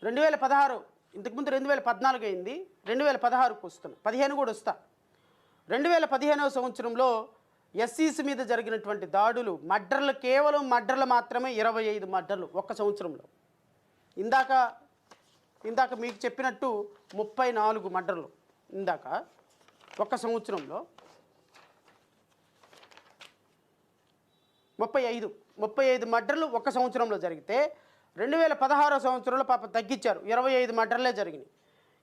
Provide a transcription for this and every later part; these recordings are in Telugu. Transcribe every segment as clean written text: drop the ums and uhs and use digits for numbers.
2016 ఇంతకుముందు 2014 అయింది, 2016కు వస్తున్నా, 15 కూడా వస్తా. 2015వ సంవత్సరంలో ఎస్సీస్ మీద జరిగినటువంటి దాడులు, మర్డర్లు, కేవలం మర్డర్లు మాత్రమే 25 మర్డర్లు ఒక్క సంవత్సరంలో. ఇందాక మీకు చెప్పినట్టు 34 మర్డర్లు ఇందాక ఒక్క సంవత్సరంలో. 35 మర్డర్లు ఒక్క సంవత్సరంలో జరిగితే 2016వ సంవత్సరంలో పాప తగ్గించారు, 25 మర్డర్లే జరిగినాయి.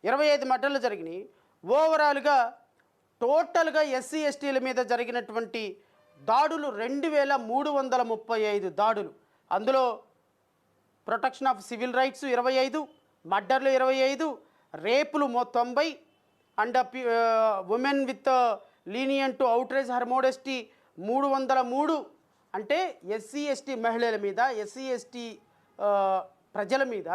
25 మర్డర్లు జరిగినాయి. ఓవరాల్గా టోటల్గా ఎస్సీ ఎస్టీల మీద జరిగినటువంటి దాడులు 2335 దాడులు. అందులో ప్రొటెక్షన్ ఆఫ్ సివిల్ రైట్స్ 25, మర్డర్లు 25, రేపులు 90, and women with lenient to outrage her modesty 303. అంటే ఎస్సీ ఎస్టీ మహిళల మీద, ఎస్సీ ఎస్టీ ప్రజల మీద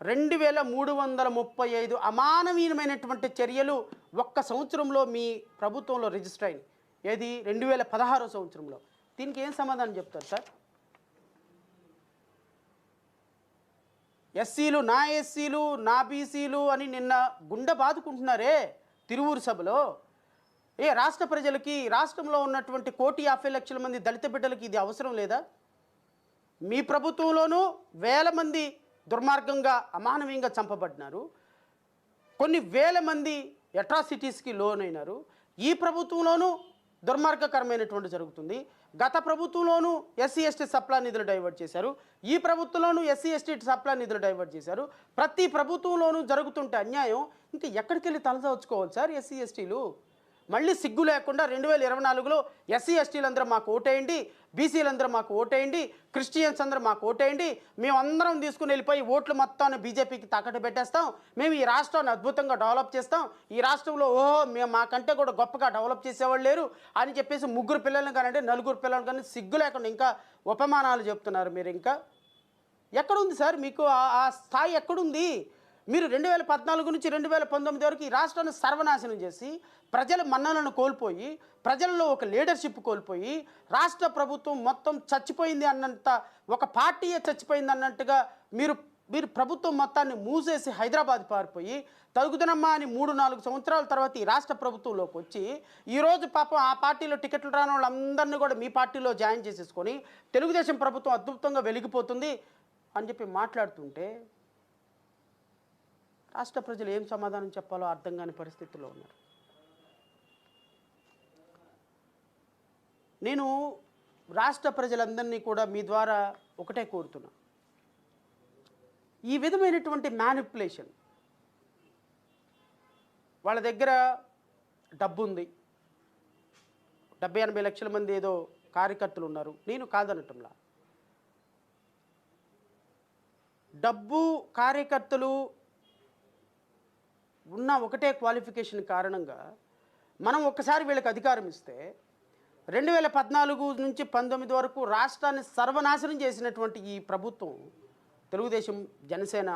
2335 అమానవీయమైనటువంటి చర్యలు ఒక్క సంవత్సరంలో మీ ప్రభుత్వంలో రిజిస్టర్ అయినాయి. ఏది 2016వ సంవత్సరంలో. దీనికి ఏం సమాధానం చెప్తారు సార్? ఎస్సీలు నా బీసీలు అని నిన్న గుండె బాదుకుంటున్నారే తిరువూరు సభలో. రాష్ట్ర ప్రజలకి, రాష్ట్రంలో ఉన్నటువంటి 1,50,00,000 మంది దళిత బిడ్డలకి ఇది అవసరం లేదా? మీ ప్రభుత్వంలోనూ వేల మంది దుర్మార్గంగా అమానవీయంగా చంపబడినారు, కొన్ని వేల మంది అట్రాసిటీస్కి లోనైనారు. ఈ ప్రభుత్వంలోనూ దుర్మార్గకరమైనటువంటి జరుగుతుంది. గత ప్రభుత్వంలోనూ ఎస్సీ ఎస్టీ సప్లా నిధులు డైవర్ట్ చేశారు, ఈ ప్రభుత్వంలోనూ ఎస్సీ ఎస్టీ సప్లా నిధులు డైవర్ట్ చేశారు. ప్రతి ప్రభుత్వంలోనూ జరుగుతుంటే అన్యాయం ఇంకా ఎక్కడికి వెళ్ళి తలదాచుకోవాలి సార్ ఎస్సీ ఎస్టీలు? మళ్ళీ సిగ్గు లేకుండా 2024లో ఎస్సీ ఎస్టీలందరూ మాకు ఓటేయండి, బీసీలందరూ మాకు ఓటేయండి, క్రిస్టియన్స్ అందరూ మాకు ఓటేయండి, మేమందరం తీసుకుని వెళ్ళిపోయి ఓట్లు మొత్తాన్ని బీజేపీకి తాకట్టు పెట్టేస్తాం, మేము ఈ రాష్ట్రాన్ని అద్భుతంగా డెవలప్ చేస్తాం, ఈ రాష్ట్రంలో మేము మాకంటే కూడా గొప్పగా డెవలప్ చేసేవాళ్ళు లేరు అని చెప్పేసి 3 పిల్లలను కానివ్వండి, 4 పిల్లలు కానీ సిగ్గు లేకుండా ఇంకా ఉపమానాలు చెప్తున్నారు మీరు. ఇంకా ఎక్కడుంది సార్ మీకు ఆ స్థాయి? ఎక్కడుంది? మీరు 2014 నుంచి 2019 వరకు ఈ రాష్ట్రాన్ని సర్వనాశనం చేసి, ప్రజల మన్ననలను కోల్పోయి, ప్రజల్లో ఒక లీడర్షిప్ కోల్పోయి, రాష్ట్ర ప్రభుత్వం మొత్తం చచ్చిపోయింది అన్నంత, ఒక పార్టీయే చచ్చిపోయింది అన్నట్టుగా మీరు ప్రభుత్వం మొత్తాన్ని మూసేసి హైదరాబాద్ పారిపోయి, తగుదనమ్మా అని 3-4 సంవత్సరాల తర్వాత ఈ రాష్ట్ర ప్రభుత్వంలోకి వచ్చి, ఈరోజు పాపం ఆ పార్టీలో టికెట్లు రాని వాళ్ళందరినీ కూడా మీ పార్టీలో జాయిన్ చేసేసుకొని తెలుగుదేశం ప్రభుత్వం అద్భుతంగా వెలిగిపోతుంది అని చెప్పి మాట్లాడుతుంటే రాష్ట్ర ప్రజలు ఏం సమాధానం చెప్పాలో అర్థం కాని పరిస్థితుల్లో ఉన్నారు. నేను రాష్ట్ర ప్రజలందరినీ కూడా మీ ద్వారా ఒకటే కోరుతున్నా, ఈ విధమైనటువంటి మ్యానిపులేషన్, వాళ్ళ దగ్గర డబ్బు ఉంది, 70-80 లక్షల మంది ఏదో కార్యకర్తలు ఉన్నారు, నేను కాదనటంలా. డబ్బు, కార్యకర్తలు ఉన్న ఒకటే క్వాలిఫికేషన్ కారణంగా మనం ఒక్కసారి వీళ్ళకి అధికారం ఇస్తే 2014 నుంచి 19 వరకు రాష్ట్రాన్ని సర్వనాశనం చేసినటువంటి ఈ ప్రభుత్వం, తెలుగుదేశం జనసేన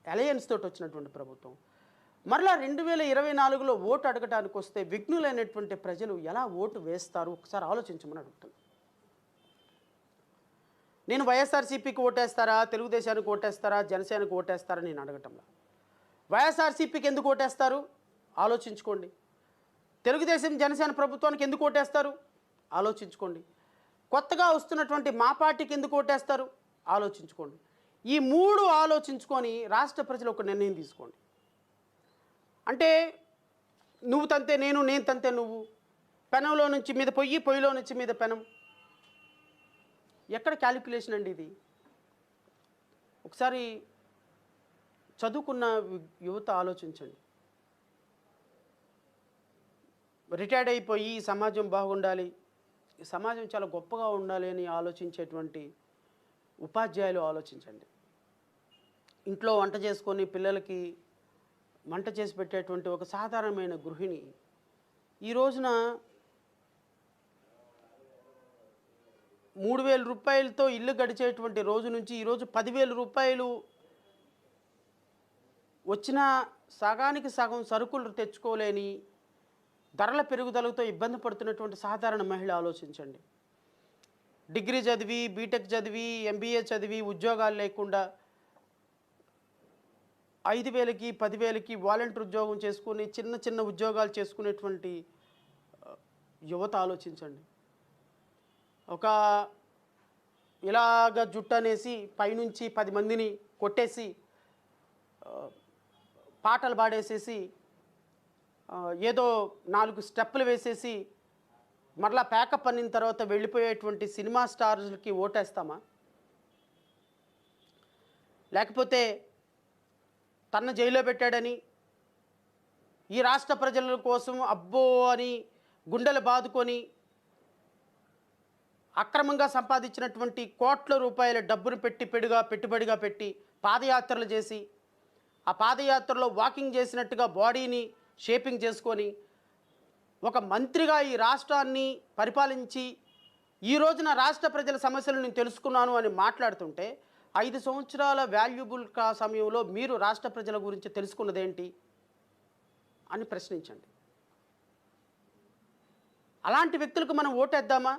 అలయన్స్ తోటి వచ్చినటువంటి ప్రభుత్వం, మరలా 2024లో ఓటు అడగడానికి వస్తే విఘ్నులైనటువంటి ప్రజలు ఎలా ఓటు వేస్తారు ఒకసారి ఆలోచించమని అడుగుతాను. నేను వైఎస్ఆర్సీపీకి ఓటేస్తారా, తెలుగుదేశానికి ఓటేస్తారా, జనసేనకు ఓటేస్తారా నేను అడగటంలా. వైఎస్ఆర్సీపీకి ఎందుకు ఓటేస్తారు ఆలోచించుకోండి. తెలుగుదేశం జనసేన ప్రభుత్వానికి ఎందుకు ఓటేస్తారు ఆలోచించుకోండి. కొత్తగా వస్తున్నటువంటి మా పార్టీకి ఎందుకు ఓటేస్తారు ఆలోచించుకోండి. ఈ 3 ఆలోచించుకొని రాష్ట్ర ప్రజలు ఒక నిర్ణయం తీసుకోండి. అంటే నువ్వు తంతే నేను తంతే నువ్వు, పెనంలో నుంచి మీద పొయ్యిలో నుంచి మీద పెనం, ఎక్కడ క్యాలిక్యులేషన్ అండి ఇది? ఒకసారి చదువుకున్న యువత ఆలోచించండి. రిటైర్డ్ అయిపోయి సమాజం బాగుండాలి, ఈ సమాజం చాలా గొప్పగా ఉండాలి అని ఆలోచించేటువంటి ఉపాధ్యాయులు ఆలోచించండి. ఇంట్లో వంట చేసుకొని పిల్లలకి వంట చేసి పెట్టేటువంటి ఒక సాధారణమైన గృహిణి ఈ రోజున 3,000 రూపాయలతో ఇల్లు గడిచేటువంటి రోజు నుంచి ఈరోజు 10,000 రూపాయలు వచ్చిన సగానికి సగం సరుకులు తెచ్చుకోలేని, ధరల పెరుగుదలతో ఇబ్బంది పడుతున్నటువంటి సాధారణ మహిళ ఆలోచించండి. డిగ్రీ చదివి, బీటెక్ చదివి, ఎంబీఏ చదివి ఉద్యోగాలు లేకుండా 5,000కి 10,000కి వాలంటీర్ ఉద్యోగం చేసుకుని చిన్న చిన్న ఉద్యోగాలు చేసుకునేటువంటి యువత ఆలోచించండి. ఒక ఇలాగ జుట్టనేసి పైనుంచి 10 మందిని కొట్టేసి పాటలు పాడేసేసి ఏదో 4 స్టెప్పులు వేసేసి మరలా ప్యాకప్ అనిన తర్వాత వెళ్ళిపోయేటువంటి సినిమా స్టార్స్‌కి ఓటేస్తామా? లేకపోతే తనను జైల్లో పెట్టాడని ఈ రాష్ట్ర ప్రజల కోసం అబ్బో అని గుండెలు బాదుకొని అక్రమంగా సంపాదించినటువంటి కోట్ల రూపాయల డబ్బును పెట్టుబడిగా పెట్టి పాదయాత్రలు చేసి ఆ పాదయాత్రలో వాకింగ్ చేసినట్టుగా బాడీని షేపింగ్ చేసుకొని ఒక మంత్రిగా ఈ రాష్ట్రాన్ని పరిపాలించి ఈ రోజున రాష్ట్ర ప్రజల సమస్యలను నేను తెలుసుకున్నాను అని మాట్లాడుతుంటే 5 సంవత్సరాల వాల్యుబుల్ సమయంలో మీరు రాష్ట్ర ప్రజల గురించి తెలుసుకున్నదేంటి అని ప్రశ్నించండి. అలాంటి వ్యక్తులకు మనం ఓటేద్దామా?